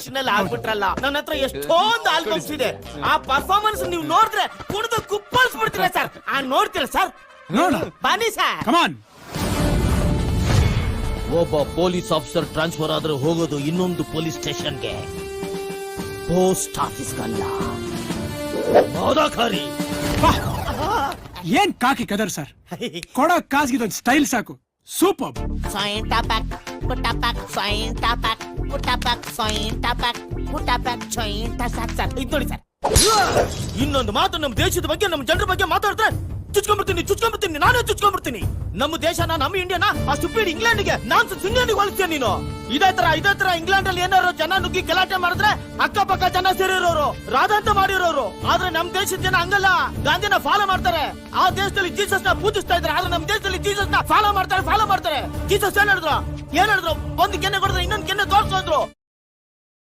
Emotional ಆಗ್ಬಿಟ್ರಲ್ಲ. ನನ್ನ ಹತ್ರ ಎಷ್ಟೊಂದು ಆಲ್ಬಮ್ಸ್ ಇದೆ. ಆ ಪರ್ಫಾರ್ಮೆನ್ಸ್ ನೀವು ನೋಡಿದ್ರೆ ಕುಣಿದು ಕುಪ್ಪಳಿಸ್ಬಿಡ್ತೀರಾ ಸರ್. ನೋಡ್ತೀರಾ ಸರ್? ಬನ್ನಿ ಸರ್. ಒಬ್ಬ ಪೊಲೀಸ್ ಆಫೀಸರ್ ಟ್ರಾನ್ಸ್ಫರ್ ಆದ್ರೆ ಹೋಗೋದು ಇನ್ನೊಂದು ಪೊಲೀಸ್ ಸ್ಟೇಷನ್ಗೆ, ಪೋಸ್ಟ್ ಆಫೀಸ್ಗಲ್ಲ. ಏನ್ ಕಾಕಿ ಕದರ್ ಸರ್, ಕೊಡೋ ಕಾಸ್ಗಿದೊಂದು ಸ್ಟೈಲ್ ಸಾಕು. ಸೂಪರ್. ಇದು ನೋಡಿ ಸರ್, ಇನ್ನೊಂದು ಮಾತು ನಮ್ಮ ದೇಶದ ಬಗ್ಗೆ ನಮ್ಮ ಜನರ ಬಗ್ಗೆ ಮಾತಾಡಿದ್ರೆ ಚುಚ್ಕೊಂಡ್ಬಿಡ್ತೀನಿ. ನಾನೇ ಚುಚ್ಕೊಂಡ್ಬಿಡ್ತೀನಿ. ನಮ್ಮ ದೇಶನ, ನಮ್ಮ ಇಂಡಿಯಾನ ಆ ಸ್ಟುಪಿಡ್ ಇಂಗ್ಲೆಂಡ್ಗೆ ನಾನ್ ಇಂಗ್ಲೆಂಡ್ಗೆ ಹೋಲಿಸ್ತೀಯ ನೀನು. ಇದೇ ತರ ಇಂಗ್ಲೆಂಡ್ ಅಲ್ಲಿ ಏನಾರು ಜನ ನುಗ್ಗಿ ಗಲಾಟೆ ಮಾಡಿದ್ರೆ ಅಕ್ಕಪಕ್ಕ ಜನ ಸೇರಿರೋರು, ರಾಧಾಂತ ಮಾಡಿರೋರು. ಆದ್ರೆ ನಮ್ ದೇಶದ ಜನ ಹಂಗಲ್ಲ, ಗಾಂಧಿನ ಫಾಲೋ ಮಾಡ್ತಾರೆ. ಆ ದೇಶದಲ್ಲಿ ಜೀಸಸ್ ನ ಪೂಜಿಸ್ತಾ ಇದ್ದಾರೆ, ಆದ್ರೆ ನಮ್ ದೇಶದಲ್ಲಿ ಜೀಸಸ್ ನ ಫಾಲೋ ಮಾಡ್ತಾರೆ. ಜೀಸಸ್ ಏನ್ ಹೇಳಿದ್ರು? ಒಂದು ಕೆನ್ನೆ ಕೊಡಿದ್ರೆ ಇನ್ನೊಂದು ಕೆನ್ನೆ ತೋರ್ಸೋದ್ರು.